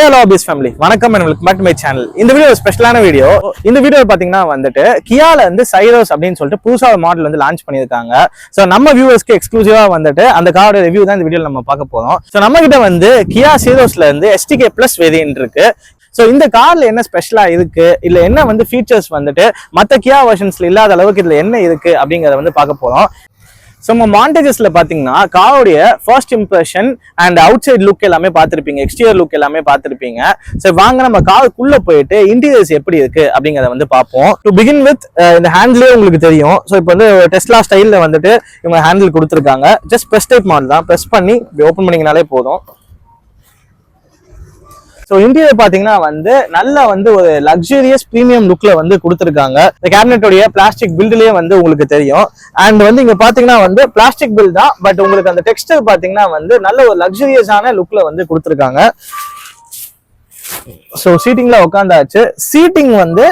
Hello Abyss family, வணக்கம் and welcome back to my channel. இந்த video ஸ்பெஷலான video. இந்த வீடியோ பாத்தீங்கன்னா வந்துட்டு கியால வந்து சைரோஸ் அப்படின்னு சொல்லிட்டு புதுசா ஒரு மாடல் வந்து லான்ச் பண்ணிருக்காங்க. சோ நம்ம வியூவர்ஸ்க்கு எக்ஸ்க்ளூசிவா வந்துட்டு அந்த காரோட ரிவ்யூ தான் இந்த வீடியோல நம்ம பார்க்க போறோம். சோ நம்ம கிட்ட வந்து கியா சீரோஸ்ல இருந்து STK Plus வேரியன்ட் இருக்கு. சோ இந்த கார்ல என்ன ஸ்பெஷலா இருக்கு, இல்ல என்ன வந்து ஃபீச்சர்ஸ் வந்துட்டு மத்த கியா வெர்ஷன்ஸ்ல இல்லாத அளவுக்கு இதுல என்ன இருக்கு அப்படிங்கறத வந்து பார்க்க போறோம். ஸோ நம்ம மாண்டேஜஸ்ல பாத்தீங்கன்னா காரோடைய first impression and outside look எல்லாமே பார்த்துருப்பீங்க, எக்ஸ்டீரியர் லுக் எல்லாமே பார்த்துருப்பீங்க. ஸோ வாங்க நம்ம காருக்குள்ள போயிட்டு இன்டீரியர்ஸ் எப்படி இருக்கு அப்படிங்கிறத வந்து பார்ப்போம். டு பிகின் வித் இந்த ஹேண்ட்லேயே உங்களுக்கு தெரியும். ஸோ இப்போ வந்து டெஸ்லா ஸ்டைலில் வந்துட்டு இவங்க ஹேண்டில் கொடுத்துருக்காங்க. ஜஸ்ட் ப்ரெஸ் டைப் மாடல் தான், ப்ரெஸ் பண்ணி ஓப்பன் பண்ணிங்கனாலே போதும். ஸோ இன்டீரியர் பார்த்தீங்கன்னா வந்து நல்லா வந்து ஒரு லக்ஸூரியஸ் ப்ரீமியம் லுக்ல வந்து கொடுத்துருக்காங்க. இந்த கேபினெட்டோடைய பிளாஸ்டிக் பில்ட்லயே வந்து உங்களுக்கு தெரியும். அண்ட் வந்து இங்க பாத்தீங்கன்னா வந்து பிளாஸ்டிக் பில்ட் தான், பட் உங்களுக்கு அந்த டெக்ஸ்டர் பாத்தீங்கன்னா வந்து நல்ல ஒரு லக்ஸூரியஸான லுக்ல வந்து கொடுத்துருக்காங்க. ஸோ சீட்டிங்ல உட்காந்தாச்சு. சீட்டிங் வந்து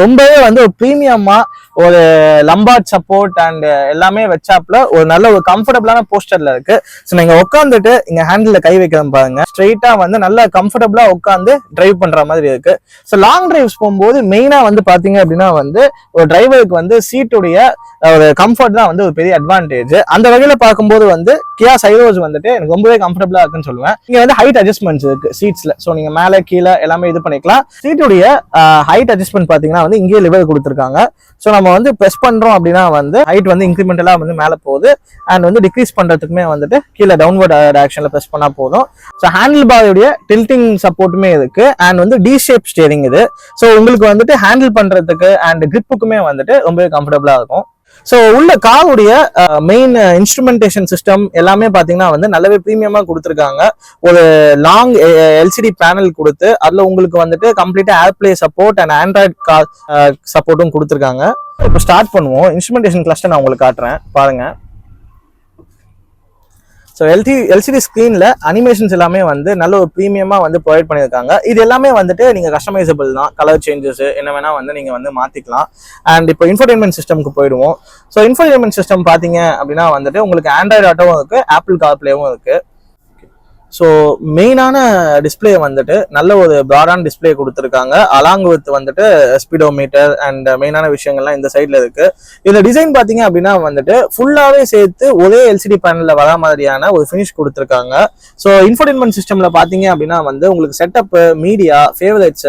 ரொம்பவே வந்து ஒரு ப்ரீமியமா ஒரு லம்பார்ட் சப்போர்ட் அண்ட் எல்லாமே வச்சாப்ல ஒரு நல்ல ஒரு கம்ஃபர்டபுளான போஸ்டர்ல இருக்கு. ஸோ நீங்க உட்காந்துட்டு இங்க ஹேண்டில் கை வைக்கிறோம் பாருங்க, ஸ்ட்ரெயிட்டா வந்து நல்லா கம்ஃபர்டபுளா உட்காந்து டிரைவ் பண்ற மாதிரி இருக்கு. ஸோ லாங் டிரைவ்ஸ் போகும்போது மெயினா வந்து பாத்தீங்க அப்படின்னா வந்து ஒரு டிரைவருக்கு வந்து சீட்டுடைய ஒரு கம்ஃபர்ட் தான் வந்து ஒரு பெரிய அட்வான்டேஜ். அந்த வகையில பார்க்கும்போது வந்து கியா சைரோஸ் வந்துட்டு எனக்கு ரொம்பவே கம்ஃபர்டபுளா இருக்குன்னு சொல்லுவேன். இங்க வந்து ஹைட் அட்ஜஸ்ட்மெண்ட்ஸ் இருக்கு சீட்ஸ்ல. ஸோ நீங்க மேலே கீழே எல்லாமே இது பண்ணிக்கலாம். சீட்டுடைய ஹைட் அட்ஜஸ்ட்மெண்ட் பாத்தீங்கன்னா வந்து இங்கே லிவர் கொடுத்துருக்காங்க. ஸோ நம்ம வந்து ப்ரெஸ் பண்றோம் அப்படின்னா வந்து ஹைட் வந்து இன்க்ரிமெண்டலா வந்து மேலே போகுது. அண்ட் வந்து டிக்ரீஸ் பண்றதுக்குமே வந்துட்டு கீழே டவுன்வர்ட் டைரக்ஷன்ல ப்ரெஸ் பண்ணா போதும். ஸோ ஹேண்டில் பாருடைய டில்டிங் சப்போர்ட்டுமே இருக்கு. அண்ட் வந்து டி ஷேப் ஸ்டியரிங் இது. ஸோ உங்களுக்கு வந்துட்டு ஹேண்டில் பண்றதுக்கு அண்ட் கிரிப்புக்குமே வந்துட்டு ரொம்பவே கம்ஃபர்டபுளா இருக்கும். ஸோ உள்ள காருடைய மெயின் இன்ஸ்ட்ருமெண்டேஷன் சிஸ்டம் எல்லாமே பார்த்தீங்கன்னா வந்து நல்லாவே ப்ரீமியமா கொடுத்துருக்காங்க. ஒரு லாங் எல்சிடி பேனல் கொடுத்து அதில் உங்களுக்கு வந்துட்டு கம்ப்ளீட்டா AirPlay support and Android car சப்போர்ட்டும் கொடுத்துருக்காங்க. இப்போ ஸ்டார்ட் பண்ணுவோம். இன்ஸ்ட்ருமெண்டேஷன் கிளஸ்டர் நான் உங்களுக்கு காட்டுறேன் பாருங்க. ஸோ எல்சிடி ஸ்க்ரீனில் அனிமேஷன்ஸ் எல்லாமே வந்து நல்ல ஒரு ப்ரீமியமாக வந்து ப்ரொவைட் பண்ணியிருக்காங்க. இது எல்லாமே வந்துட்டு நீங்கள் கஸ்டமைசபிள் தான், கலர் சேஞ்சஸ் என்ன வேணால் வந்து நீங்கள் வந்து மாற்றிக்கலாம். அண்ட் இப்போ இன்ஃபர்டெயின்மெண்ட் சிஸ்டம்க்கு போயிடுவோம். ஸோ இன்ஃபர்டெயின்மெண்ட் சிஸ்டம் பார்த்தீங்க அப்படின்னா வந்துட்டு உங்களுக்கு ஆண்ட்ராய்டு ஆட்டோவும் இருக்குது, ஆப்பிள் கார்ப்ளேவும் இருக்குது. ஸோ மெயினான டிஸ்பிளே வந்துட்டு நல்ல ஒரு ப்ராடான டிஸ்பிளே கொடுத்துருக்காங்க. அலாங் வித் வந்துட்டு ஸ்பீடோமீட்டர் அண்ட் மெயினான விஷயங்கள்லாம் இந்த சைட்ல இருக்கு. இந்த டிசைன் பார்த்தீங்க அப்படின்னா வந்துட்டு ஃபுல்லாவே சேர்த்து ஒரே எல்சிடி பேனல்ல வர மாதிரியான ஒரு ஃபினிஷ் கொடுத்துருக்காங்க. ஸோ இன்ஃபர்டெயின்மெண்ட் சிஸ்டம்ல பார்த்தீங்க அப்படின்னா வந்து உங்களுக்கு setup, media, favourites,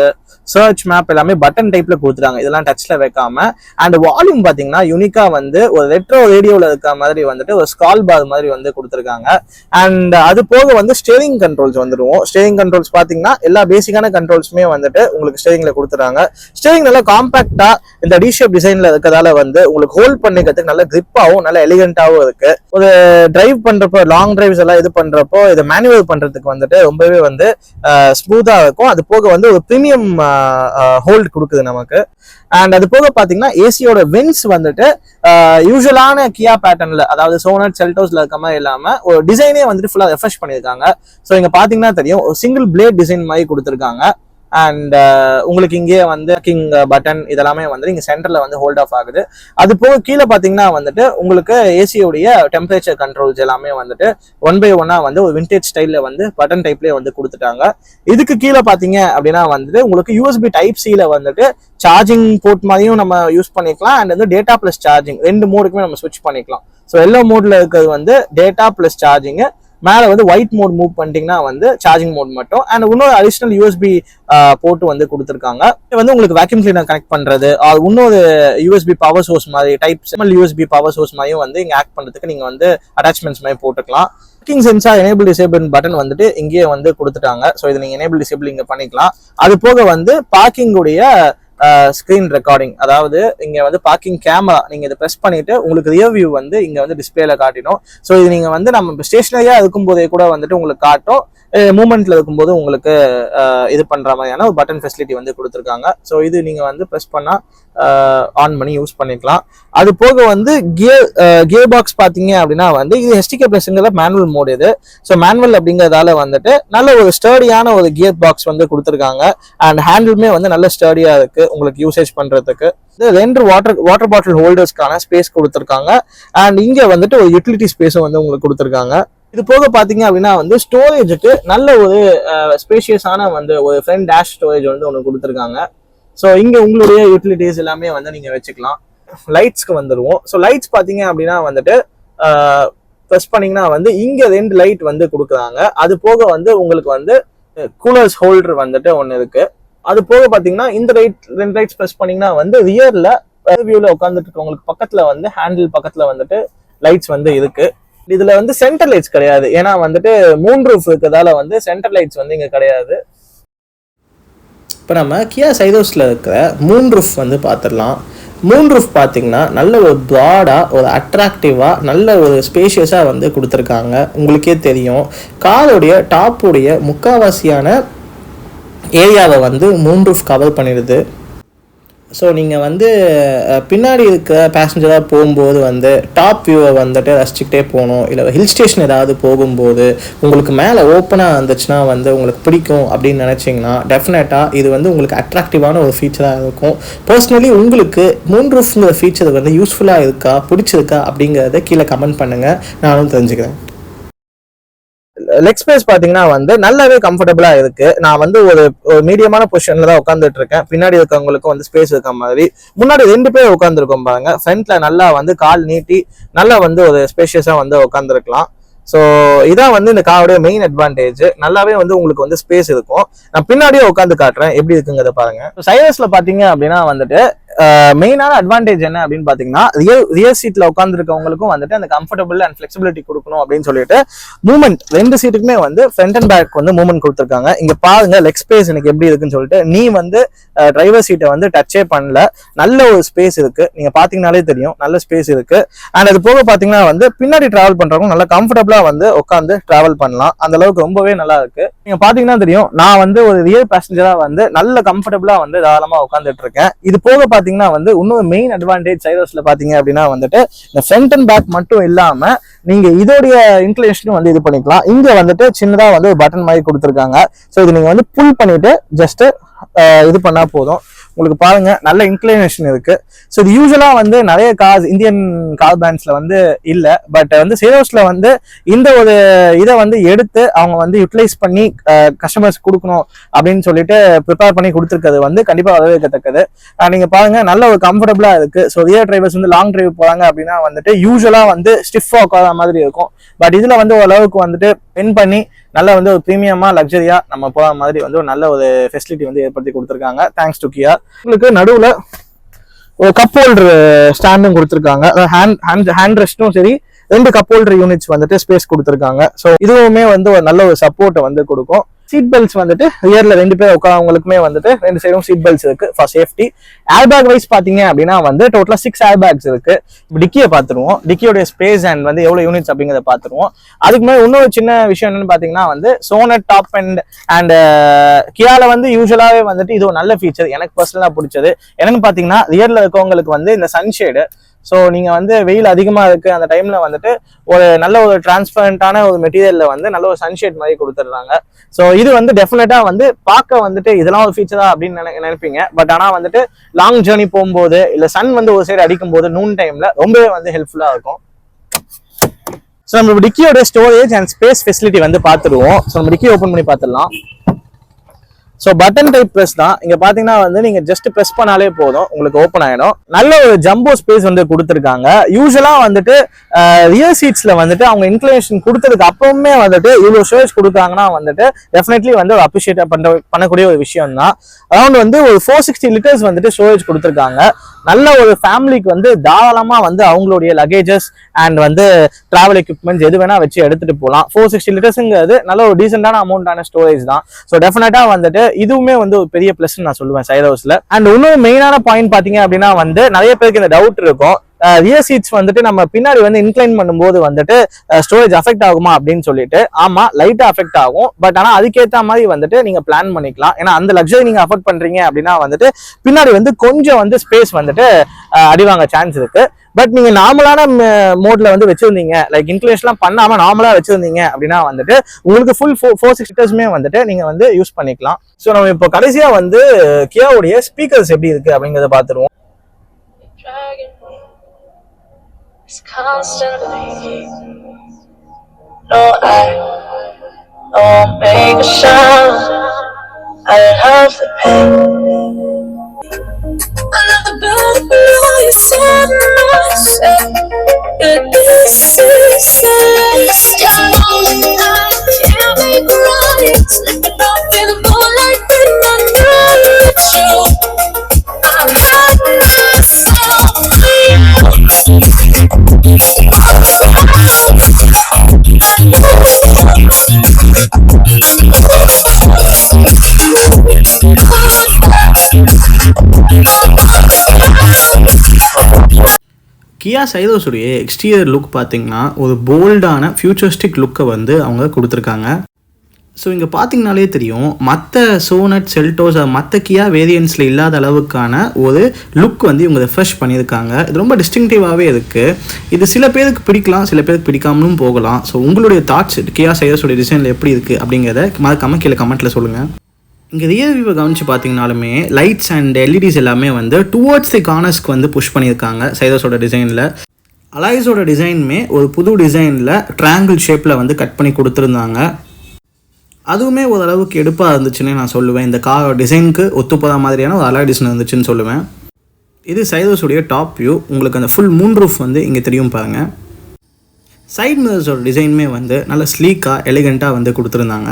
search, map எல்லாமே பட்டன் டைப்ல கொடுத்துருக்காங்க. இதெல்லாம் டச்ல வைக்காம. அண்ட் வால்யூம் பாத்தீங்கன்னா யூனிக்கா வந்து ஒரு ரெட்ரோ ரேடியோல இருக்க மாதிரி வந்துட்டு ஒரு ஸ்கால் பார் மாதிரி வந்து கொடுத்துருக்காங்க. அண்ட் அது போக வந்து ஸ்டேரிங் கண்ட்ரோல்ஸ் வந்துடுவோம். ஸ்டேரிங் கண்ட்ரோல்ஸ் பாத்தீங்கன்னா எல்லா பேசிக்கான கண்ட்ரோல்ஸுமே வந்துட்டு உங்களுக்கு ஸ்டேரிங்ல கொடுத்துறாங்க. ஸ்டேரிங் நல்லா காம்பாக்டா இந்த டி ஷேப் டிசைன்ல இருக்கிறதால வந்து உங்களுக்கு ஹோல்ட் பண்ணிக்கிறதுக்கு நல்ல கிரிப்பாவும் நல்ல எலிகென்ட்டாவும் இருக்கு. ஒரு டிரைவ் பண்றப்போ, லாங் டிரைவ்ஸ் எல்லாம் இது பண்றப்போ இதை மேனுவல் பண்றதுக்கு வந்துட்டு ரொம்பவே வந்து ஸ்மூத்தா இருக்கும். அது போக வந்து ஒரு பிரீமியம் ஹோல்ட் கொடுக்குது நமக்கு. அண்ட் அது போக பாத்தீங்கன்னா ஏசியோட வின்ஸ் வந்துட்டு யூசுவலான கியா பேட்டர்ன்ல, அதாவது சோனட் செல்டோஸ்ல இருக்க மாதிரி இல்லாம ஒரு டிசைனே வந்துட்டு ஃபுல்லா ரெஃப்ரெஷ் பண்ணிருக்காங்க. ஸோ இங்க பாத்தீங்கன்னா தெரியும், ஒரு சிங்கிள் பிளேட் டிசைன் மாதிரி கொடுத்துருக்காங்க. அண்ட் உங்களுக்கு இங்கே வந்து கிங் பட்டன் இதெல்லாமே வந்து இங்க சென்டர்ல வந்து ஹோல்ட் ஆஃப் ஆகுது. அது போக கீழே பாத்தீங்கன்னா வந்துட்டு உங்களுக்கு ஏசியோடைய டெம்பரேச்சர் கண்ட்ரோல்ஸ் எல்லாமே வந்துட்டு 1/1 வந்து ஒரு விண்டேஜ் ஸ்டைல்ல வந்து பட்டன் டைப்லயே வந்து கொடுத்துட்டாங்க. இதுக்கு கீழே பாத்தீங்க அப்படின்னா வந்துட்டு உங்களுக்கு யூஎஸ்பி டைப் சில வந்துட்டு சார்ஜிங் போர்ட் மாதிரியும் நம்ம யூஸ் பண்ணிக்கலாம். அண்ட் வந்து டேட்டா பிளஸ் சார்ஜிங் ரெண்டு மோடுக்குமே நம்ம ஸ்விட்ச் பண்ணிக்கலாம். ஸோ எல்லோ மோட்ல இருக்கிறது வந்து டேட்டா பிளஸ் சார்ஜிங், மேல வந்து ஒயிட் மோட் மூவ் பண்ணிட்டீங்கன்னா வந்து சார்ஜிங் மோட் மட்டும். அண்ட் இன்னொரு அடிஷனல் யூஎஸ்பி போர்ட் வந்து கொடுத்துருக்காங்க. இது வந்து உங்களுக்கு வேக்யூம் கிளீனர் கனெக்ட் பண்றது, இன்னொரு யூஎஸ்பி பவர் சோர்ஸ் மாதிரி டைப் யூஎஸ்பி பவர் சோர்ஸ் மாதிரியும் வந்து இங்க ஆக்ட் பண்றதுக்கு நீங்க வந்து அட்டாச்மெண்ட்ஸ் மாதிரி போட்டுக்கலாம். Parking sensor enable disable button வந்துட்டு இங்கேயே வந்து கொடுத்துட்டாங்க. ஸோ இது நீங்க எனேபிள் டிசேபிள் இங்க பண்ணிக்கலாம். அது போக வந்து பார்க்கிங்குடைய ஸ்கிரீன் ரெக்கார்டிங், அதாவது இங்க வந்து பார்க்கிங் கேமரா நீங்க இதை பிரஸ் பண்ணிட்டு உங்களுக்கு ரியர் வியூ வந்து இங்க வந்து டிஸ்பிளேல காட்டிடும். ஸோ இது நீங்க வந்து நம்ம ஸ்டேஷனரியா இருக்கும் போதே கூட வந்துட்டு உங்களுக்கு காட்டும். மூமெண்ட்ல இருக்கும்போது உங்களுக்கு இது பண்ற மாதிரியான ஒரு பட்டன் ஃபெசிலிட்டி வந்து கொடுத்துருக்காங்க. ஸோ இது நீங்க வந்து ப்ரெஸ் பண்ணா ஆன் பண்ணி யூஸ் பண்ணிக்கலாம். அது போக வந்து கியர் பாக்ஸ் பாத்தீங்க அப்படின்னா வந்து இது STK Plusங்கிற மேனுவல் மோட் இது. ஸோ மேனுவல் அப்படிங்கிறதால வந்துட்டு நல்ல ஒரு ஸ்டர்டியான ஒரு கியர் பாக்ஸ் வந்து கொடுத்துருக்காங்க. அண்ட் ஹேண்டிலுமே வந்து நல்ல ஸ்டர்டியா இருக்கு உங்களுக்கு யூசேஜ் பண்றதுக்கு. ரெண்டு வாட்டர் பாட்டில் ஹோல்டர்ஸ்க்கான ஸ்பேஸ் கொடுத்துருக்காங்க. அண்ட் இங்க வந்துட்டு ஒரு யூட்டிலிட்டி ஸ்பேஸும் வந்து உங்களுக்கு கொடுத்துருக்காங்க. இது போக பாத்தீங்க அப்படின்னா வந்து ஸ்டோரேஜுக்கு நல்ல ஒரு ஸ்பேஷியஸான வந்து ஒரு ஃப்ரண்ட் டேஷ் ஸ்டோரேஜ் வந்து ஒன்று கொடுத்துருக்காங்க. ஸோ இங்கே உங்களுடைய யூட்டிலிட்டிஸ் எல்லாமே வந்து நீங்கள் வச்சுக்கலாம். லைட்ஸ்க்கு வந்துடுவோம். ஸோ லைட்ஸ் பார்த்தீங்க அப்படின்னா வந்துட்டு ப்ரெஸ் பண்ணிங்கன்னா வந்து இங்கே 2 லைட் வந்து கொடுக்குறாங்க. அது போக வந்து உங்களுக்கு வந்து கூலர்ஸ் ஹோல்டர் வந்துட்டு ஒன்று இருக்கு. அது போக பார்த்தீங்கன்னா இந்த 2 லைட்ஸ் ப்ரெஸ் பண்ணிங்கன்னா வந்து ரியரில் வியூவில் உட்காந்துட்டு இருக்கவங்களுக்கு பக்கத்தில் வந்து ஹேண்டில் பக்கத்தில் வந்துட்டு லைட்ஸ் வந்து இருக்கு. இதுல வந்து சென்டர் லைட்ஸ் கிடையாது, ஏன்னா வந்துட்டு மூன் ரூஃப் இருக்கிறதால வந்து சென்டர் லைட்ஸ் வந்து இங்கே கிடையாது. இப்போ நம்ம கியா சைரோஸில் இருக்கிற மூன் ரூஃப் வந்து பார்த்துடலாம். மூன் ரூஃப் பார்த்தீங்கன்னா நல்ல ஒரு ப்ராடாக ஒரு அட்ராக்டிவாக நல்ல ஒரு ஸ்பேஷியஸாக வந்து கொடுத்துருக்காங்க. உங்களுக்கே தெரியும் காரோடைய டாப்புடைய முக்கால்வாசியான ஏரியாவை வந்து மூன் ரூஃப் கவர் பண்ணிடுது. ஸோ நீங்கள் வந்து பின்னாடி இருக்க பேசஞ்சராக போகும்போது வந்து டாப் வியூவை வந்துட்டு ரசிச்சுக்கிட்டே போகணும், இல்லை ஹில் ஸ்டேஷன் ஏதாவது போகும்போது உங்களுக்கு மேலே ஓப்பனாக இருந்துச்சுன்னா வந்து உங்களுக்கு பிடிக்கும் அப்படின்னு நினச்சிங்கன்னா டெஃபினட்டாக இது வந்து உங்களுக்கு அட்ராக்டிவான ஒரு ஃபீச்சராக இருக்கும். பர்சனலி உங்களுக்கு மூன் ரூஃப்ங்கிற ஃபீச்சர் வந்து யூஸ்ஃபுல்லாக இருக்கா, பிடிச்சிருக்கா அப்படிங்கிறத கீழே கமெண்ட் பண்ணுங்கள், நானும் தெரிஞ்சுக்கிறேன். லெக் ஸ்பேஸ் பாத்தீங்கன்னா வந்து நல்லாவே கம்ஃபர்டபுளா இருக்கு. நான் வந்து ஒரு மீடியமான பொசிஷன்ல தான் உட்காந்துட்டு இருக்கேன். பின்னாடி இருக்கவங்களுக்கும் வந்து ஸ்பேஸ் இருக்க மாதிரி. முன்னாடி 2 பேர் உட்காந்துருக்கோம் பாருங்க. ஃப்ரண்ட்ல நல்லா வந்து கால் நீட்டி நல்லா வந்து ஒரு ஸ்பேஷியஸா வந்து உட்காந்துருக்கலாம். ஸோ இதான் வந்து இந்த காரோடைய மெயின் அட்வான்டேஜ். நல்லாவே வந்து உங்களுக்கு வந்து ஸ்பேஸ் இருக்கும். நான் பின்னாடியே உட்காந்து காட்டுறேன் எப்படி இருக்குங்கிறத பாருங்க. சைரஸ்ல பாத்தீங்க அப்படின்னா வந்துட்டு மெயினான அட்வான்டேஜ் என்ன அப்படின்னு பாத்தீங்கன்னா ரியர் சீட்ல உட்காந்துருக்கவங்களுக்கும் வந்துட்டு அந்த கம்ஃபர்டபுள் அண்ட் ஃபிளெக்சிபிலிட்டி கொடுக்கணும் அப்படின்னு சொல்லிட்டு மூவ்மெண்ட் 2 சீட்டுக்குமே வந்து ஃப்ரண்ட் அண்ட் பேக் வந்து மூவ்மெண்ட் கொடுத்துருக்காங்க. இங்க பாருங்க லெக் ஸ்பேஸ் எனக்கு எப்படி இருக்குன்னு சொல்லிட்டு. நீ வந்து டிரைவர் சீட்டை வந்து டச்சே பண்ணல, நல்ல ஒரு ஸ்பேஸ் இருக்கு. நீங்க பாத்தீங்கன்னாலே தெரியும் நல்ல ஸ்பேஸ் இருக்கு. அண்ட் அது போக பாத்தீங்கன்னா வந்து பின்னாடி டிராவல் பண்றவங்க நல்லா கம்ஃபர்டபுளா வந்து உட்காந்து டிராவல் பண்ணலாம். அந்த அளவுக்கு ரொம்பவே நல்லா இருக்கு. நீங்க பாத்தீங்கன்னா தெரியும் நான் வந்து ஒரு ரியர் பேசஞ்சரா வந்து நல்ல கம்ஃபர்டபுளா வந்து தாராளமா உட்காந்துட்டு இருக்கேன். இது போக பாத்தீங்கன்னா வந்து இன்னொரு மெயின் அட்வான்டேஜ் சைரோஸ்ல பாத்தீங்க அப்படின்னா வந்துட்டு இந்த ஃப்ரண்ட் அண்ட் பேக் மட்டும் இல்லாம நீங்க இதோடைய இன்க்ளினேஷனும் வந்து இது பண்ணிக்கலாம். இங்க வந்துட்டு சின்னதா வந்து ஒரு பட்டன் மாதிரி கொடுத்துருக்காங்க. ஸோ இது நீங்க வந்து புல் பண்ணிட்டு ஜஸ்ட் இது பண்ணா போதும். உங்களுக்கு பாருங்க நல்ல இன்க்ளினேஷன் இருக்கு. ஸோ இது யூஸ்வலா வந்து நிறைய கார்ஸ் இந்தியன் கார் பிராண்ட்ஸ்ல வந்து இல்லை, பட் வந்து சைரோஸ்ல வந்து இந்த ஒரு இதை வந்து எடுத்து அவங்க வந்து யூட்டிலைஸ் பண்ணி கஸ்டமர்ஸ் கொடுக்கணும் அப்படின்னு சொல்லிட்டு ப்ரிப்பேர் பண்ணி கொடுத்துருக்கிறது வந்து கண்டிப்பா வரவேற்கத்தக்கது. நீங்க பாருங்க நல்ல ஒரு கம்ஃபர்டபுளா இருக்கு. ஸோ ரியர் டிரைவர்ஸ் வந்து லாங் டிரைவ் போறாங்க அப்படின்னா வந்துட்டு யூஸ்வலா வந்து ஸ்டிஃபா உட்கார மாதிரி இருக்கும். பட் இதுல வந்து ஓரளவுக்கு வந்துட்டு பென் பண்ணி நல்ல வந்து ஒரு ப்ரீமியமா லக்ஸரியா நம்ம போற மாதிரி வந்து ஒரு நல்ல ஒரு ஃபெசிலிட்டி வந்து ஏற்படுத்தி கொடுத்துருக்காங்க. தேங்க்ஸ் டு கியா. உங்களுக்கு நடுவுல ஒரு கப் ஹோல்டர் ஸ்டாண்டும் கொடுத்துருக்காங்க. ஹேண்ட் ரெஸ்டும் சரி 2 கப் ஹோல்டர் யூனிட்ஸ் வந்துட்டு ஸ்பேஸ் கொடுத்துருக்காங்க. ஸோ இதுவுமே வந்து ஒரு நல்ல ஒரு சப்போர்ட்டை வந்து கொடுக்கும். சீட் பெல்ட்ஸ் வந்துட்டு ரியர்ல 2 பேர் உட்காரவங்களுக்குமே வந்துட்டு 2 சைடும் சீட் பெல்ட்ஸ் இருக்கு for safety. Airbag wise பாத்தீங்க அப்படின்னா வந்து டோட்டலா 6 ஏர் பேக்ஸ் இருக்கு. டிக்கியை பாத்துருவோம், டிக்கியோட ஸ்பேஸ் அண்ட் வந்து எவ்வளவு யூனிட்ஸ் அப்படிங்கிறத பாத்துருவோம். அதுக்கு மேலே இன்னொரு சின்ன விஷயம் என்னன்னு பாத்தீங்கன்னா வந்து சோனட் டாப் அண்ட் கியால வந்து யூஸ்வலாவே வந்துட்டு இது ஒரு நல்ல ஃபீச்சர் எனக்கு பர்சனலா பிடிச்சது. என்னன்னு பாத்தீங்கன்னா ரியர்ல இருக்கவங்களுக்கு வந்து இந்த சன்ஷேடு. ஸோ நீங்க வந்து வெயில் அதிகமா இருக்கு அந்த டைம்ல வந்துட்டு ஒரு நல்ல ஒரு டிரான்ஸ்பரண்டான ஒரு மெட்டீரியல்ல வந்து நல்ல ஒரு சன்ஷேட் மாதிரி கொடுத்துடுறாங்க. ஸோ இது வந்து டெஃபினட்டா வந்து பார்க்க வந்துட்டு இதெல்லாம் ஒரு ஃபீச்சரா அப்படின்னு நினைப்பீங்க. பட் ஆனா வந்துட்டு லாங் ஜேர்னி போகும்போது இல்ல சன் வந்து ஒரு சைடு அடிக்கும் போது நூன் டைம்ல ரொம்பவே வந்து ஹெல்ப்ஃபுல்லா இருக்கும். ஸோ நம்ம டிக்கியோட ஸ்டோரேஜ் அண்ட் ஸ்பேஸ் ஃபெசிலிட்டி வந்து பார்த்துருவோம். ஸோ நம்ம டிக்கி ஓப்பன் பண்ணி பார்த்துடலாம். ஸோ பட்டன் டைப் ப்ரெஸ் தான். இங்க பாத்தீங்கன்னா வந்து நீங்க ஜஸ்ட் ப்ரெஸ் பண்ணாலே போதும் உங்களுக்கு ஓப்பன் ஆயிடும். நல்ல ஒரு ஜம்போ ஸ்பேஸ் வந்து கொடுத்துருக்காங்க. யூஸ்வலா வந்துட்டு ரியர் சீட்ஸ்ல வந்துட்டு அவங்க இன்க்ளினேஷன் கொடுத்ததுக்கு அப்புறமே வந்துட்டு இவ்வளவு ஸ்டோரேஜ் கொடுத்தாங்கன்னா வந்துட்டு டெஃபினெட்லி வந்து ஒரு அப்ரிஷியேட் பண்ணக்கூடிய ஒரு விஷயம் தான். அரௌண்ட் வந்து ஒரு 460 லிட்டர்ஸ் வந்துட்டு ஸ்டோரேஜ் கொடுத்துருக்காங்க. நல்ல ஒரு ஃபேமிலிக்கு வந்து தாராளமா வந்து அவங்களுடைய லக்கேஜஸ் அண்ட் வந்து டிராவல் எக்யூப்மெண்ட்ஸ் எது வேணா வச்சு எடுத்துட்டு போகலாம். 460 லிட்டர்ஸ்ங்கிறது நல்ல ஒரு டீசென்டான அமௌண்டான ஸ்டோரேஜ் தான். ஸோ டெஃபினட்டா வந்துட்டு இதுவுமே வந்து ஒரு பெரிய பிளஸ் நான் சொல்லுவேன் சைரோஸ்ல. அண்ட் இன்னொரு மெயினான பாயிண்ட் பாத்தீங்க அப்படின்னா வந்து நிறைய பேருக்கு இந்த டவுட் இருக்கும், ரியர் சீட்ஸ் வந்துட்டு நம்ம பின்னாடி வந்து இன்க்ளைன் பண்ணும்போது வந்துட்டு ஸ்டோரேஜ் அஃபெக்ட் ஆகுமா அப்படின்னு சொல்லிட்டு. ஆமா லைட்டா அஃபெக்ட் ஆகும். பட் ஆனா அதுக்கேற்ற மாதிரி வந்துட்டு நீங்க பிளான் பண்ணிக்கலாம். ஏன்னா அந்த லக்ஸரி நீங்க அஃபோர்ட் பண்றீங்க அப்படின்னா வந்துட்டு பின்னாடி வந்து கொஞ்சம் வந்து ஸ்பேஸ் வந்துட்டு அடிவாங்க சான்ஸ் இருக்கு. பட் நீங்க நார்மலான மோட்ல வந்து வச்சிருந்தீங்க, லைக் இன்க்ளினேஷன்லாம் பண்ணாம நார்மலா வச்சிருந்தீங்க அப்படின்னா வந்துட்டு உங்களுக்கு ஃபுல் 460 லிட்டர்ஸ்மே வந்துட்டு நீங்க வந்து யூஸ் பண்ணிக்கலாம். ஸோ நம்ம இப்போ கடைசியா வந்து கியாவுடைய ஸ்பீக்கர்ஸ் எப்படி இருக்கு அப்படிங்கறத பாத்துருவோம். No, I won't make a sound. I love the pain. Another bird below you said this is the last time. I can't make right. Slipping off in the moonlight in my night show. I'm not myself. Kia சைரோஸுடைய exterior look பார்த்தீங்கன்னா ஒரு போல்டான futuristic லுக்கை வந்து அவங்க கொடுத்துருக்காங்க. So இங்கே பார்த்தீங்கனாலே தெரியும், மற்ற சோனட் செல்டோஸ் மற்ற கியா வேரியன்ட்ஸில் இல்லாத அளவுக்கான ஒரு லுக் வந்து இவங்க ரெஃப்ரெஷ் பண்ணியிருக்காங்க. இது ரொம்ப டிஸ்டிங்டிவாகவே இருக்குது. இது சில பேருக்கு பிடிக்கலாம், சில பேருக்கு பிடிக்காமலும் போகலாம். ஸோ உங்களுடைய தாட்ஸ் கியா சைரோஸுடைய டிசைனில் எப்படி இருக்குது அப்படிங்கிறத மறக்காம கீழே கமெண்ட்டில் சொல்லுங்கள். இங்கே ரியர் வியூவை கவனித்து பார்த்தீங்கனாலுமே லைட்ஸ் அண்ட் எல்இடிஸ் எல்லாமே வந்து டுவர்ட்ஸ் தி கார்னர்ஸ்க்கு வந்து புஷ் பண்ணியிருக்காங்க. சைரோஸோட டிசைனில் அலாய்ஸோட டிசைனுமே ஒரு புது டிசைனில் ட்ரையாங்கிள் ஷேப்பில் வந்து கட் பண்ணி கொடுத்துருந்தாங்க. அதுவுமே ஓரளவுக்கு எடுப்பாக இருந்துச்சுன்னு நான் சொல்லுவேன். இந்த கார் டிசைனுக்கு ஒத்துப்போகிற மாதிரியான ஒரு அலாய் டிசைன் இருந்துச்சுன்னு சொல்லுவேன். இது சைரோஸுடைய டாப் வியூ. உங்களுக்கு அந்த ஃபுல் மூன் ரூஃப் வந்து இங்கே தெரியும் பாருங்கள். சைட் மிரர்ஸோட டிசைனுமே வந்து நல்ல ஸ்லீக்காக எலிகண்ட்டாக வந்து கொடுத்துருந்தாங்க.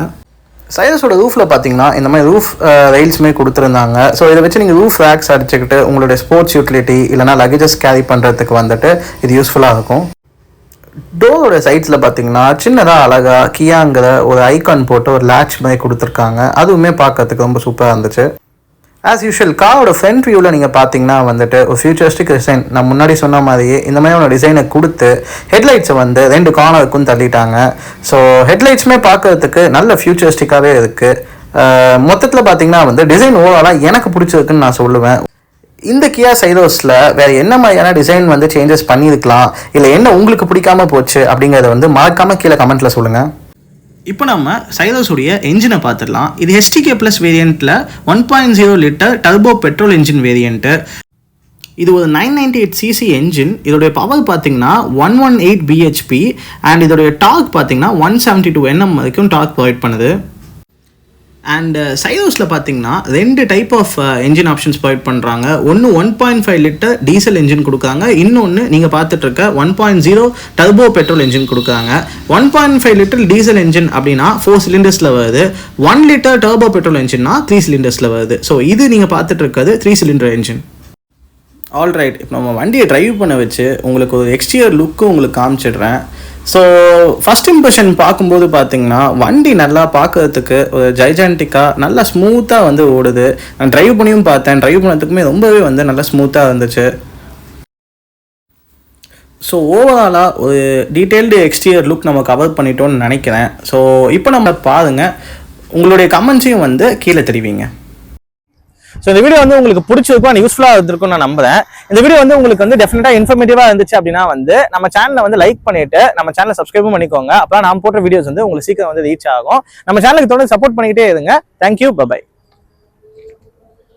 சைரோஸோட ரூஃபில் பார்த்தீங்கன்னா இந்த மாதிரி ரூஃப் ரெயில்ஸுமே கொடுத்துருந்தாங்க. ஸோ இதை வச்சு நீங்கள் ரூஃப் ரேக்ஸ் அடிச்சுக்கிட்டு உங்களுடைய ஸ்போர்ட்ஸ் யூட்டிலிட்டி இல்லைனா லக்கேஜஸ் கேரி பண்ணுறதுக்கு வந்துட்டு இது யூஸ்ஃபுல்லாக இருக்கும். டோரோட சைட்ஸில் பார்த்தீங்கன்னா சின்னதாக அழகாக கியாங்கிற ஒரு ஐகான் போட்டு ஒரு லேட்ச் மாதிரி கொடுத்துருக்காங்க. அதுவுமே பார்க்கறதுக்கு ரொம்ப சூப்பராக இருந்துச்சு. ஆஸ் யூஷுவல் காரோட ஃப்ரண்ட் வியூவில் நீங்கள் பார்த்தீங்கன்னா வந்துட்டு ஒரு ஃபியூச்சரிஸ்டிக் டிசைன், நான் முன்னாடி சொன்ன மாதிரியே இந்த மாதிரியான டிசைனை கொடுத்து ஹெட்லைட்ஸை வந்து 2 கார்னருக்கும் தள்ளிட்டாங்க. ஸோ ஹெட்லைட்ஸுமே பார்க்கறதுக்கு நல்ல ஃபியூச்சரிஸ்டிக்காகவே இருக்குது. மொத்தத்தில் பார்த்தீங்கன்னா வந்து டிசைன் ஓவராலாக எனக்கு பிடிச்சிருக்குன்னு நான் சொல்லுவேன். இந்த கியா சைரோஸில் வேறு என்ன மாதிரியான டிசைன் வந்து சேஞ்சஸ் பண்ணியிருக்கலாம், இல்லை என்ன உங்களுக்கு பிடிக்காம போச்சு அப்படிங்கிறத வந்து மறக்காமல் கீழே கமெண்ட்டில் சொல்லுங்கள். இப்போ நம்ம சைரோஸுடைய என்ஜினை பார்த்துடலாம். இது HTK ப்ளஸ் வேரியண்ட்டில் 1.0 litre turbo petrol engine variant. இது ஒரு 998cc என்ஜின். இதோடைய பவர் பார்த்தீங்கன்னா 118 bhp அண்ட் இதோடைய டார்க் பார்த்தீங்கன்னா 172 Nm வரைக்கும் டார்க் ப்ரொவைட் பண்ணுது. அண்ட் சைரோஸில் பார்த்தீங்கன்னா 2 type of engine options provide பண்ணுறாங்க. ஒன்று 1.5 லிட்டர் டீசல் என்ஜின் கொடுக்குறாங்க, இன்னொன்று நீங்கள் பார்த்துட்டு இருக்க 1.0 டர்போ பெட்ரோல் என்ஜின் கொடுக்குறாங்க. 1.5 லிட்டர் டீசல் என்ஜின் அப்படின்னா 4 சிலிண்டர்ஸில் வருது. 1 லிட்டர் டர்போ பெட்ரோல் என்ஜின்னா 3 சிலிண்டர்ஸில் வருது. ஸோ இது நீங்கள் பார்த்துட்டு இருக்கிறது 3 சிலிண்டர் என்ஜின். ஆல்ரைட், இப்போ நம்ம வண்டியை ட்ரைவ் பண்ண வச்சு உங்களுக்கு ஒரு எக்ஸ்டீரியர் லுக்கு உங்களுக்கு காமிச்சிடுறேன். ஸோ ஃபஸ்ட் இம்ப்ரெஷன் பார்க்கும்போது பார்த்தீங்கன்னா வண்டி நல்லா பார்க்கறதுக்கு ஒரு ஜைஜான்டிக்காக நல்லா ஸ்மூத்தாக வந்து ஓடுது. நான் ட்ரைவ் பண்ணியும் பார்த்தேன், ட்ரைவ் பண்ணதுக்குமே ரொம்பவே வந்து நல்லா ஸ்மூத்தாக இருந்துச்சு. ஸோ ஓவராலாக ஒரு டீட்டெயில்டு எக்ஸ்டீரியர் லுக் நம்ம கவர் பண்ணிட்டோன்னு நினைக்கிறேன். ஸோ இப்போ நம்ம பாருங்கள், உங்களுடைய கமெண்ட்ஸையும் வந்து கீழே தெரிவிங்க. ஸோ இந்த வீடியோ வந்து உங்களுக்கு பிடிச்சிருக்கும், யூஸ்ஃபுல்லாக இருந்திருக்கும் நான் நம்புறேன். இந்த வீடியோ வந்து உங்களுக்கு வந்து டெஃபினட்டாக இன்ஃபர்மேட்டிவாக இருந்துச்சு அப்படின்னா வந்து நம்ம சேனலை வந்து லைக் பண்ணிட்டு நம்ம சேனலை சப்ஸ்கிரைபும் பண்ணிக்கோங்க. அப்போ நான் போடுற வீடியோஸ் வந்து உங்களுக்கு சீக்கிரம் வந்து ரீச் ஆகும். நம்ம சேனலுக்கு தொடர்ந்து சப்போர்ட் பண்ணிக்கிட்டே இருங்க. Thank you, by.